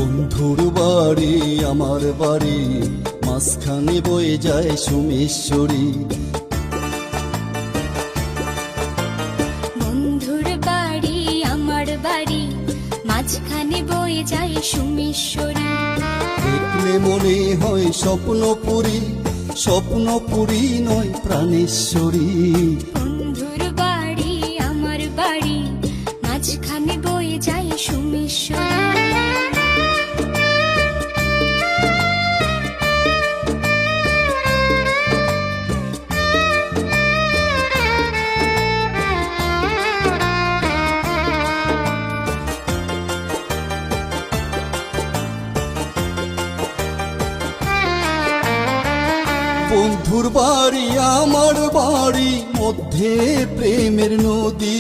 বন্ধুর বাড়ি আমার বাড়ি, মাঝখানে বয়ে যায় সোমেশ্বরী। বন্ধুর বাড়ি আমার বাড়ি, মাঝখানে বয়ে যায় সোমেশ্বরী। দেখলে মনে হয় স্বপ্নপুরী, স্বপ্নপুরী নয় প্রাণেশ্বরী। বন্ধুর বাড়ি আমার বাড়ি, মাঝখানে বয়ে যায় সোমেশ্বরী। বন্ধুর বাড়ি আমার বাড়ি, মধ্যে প্রেমের নদী।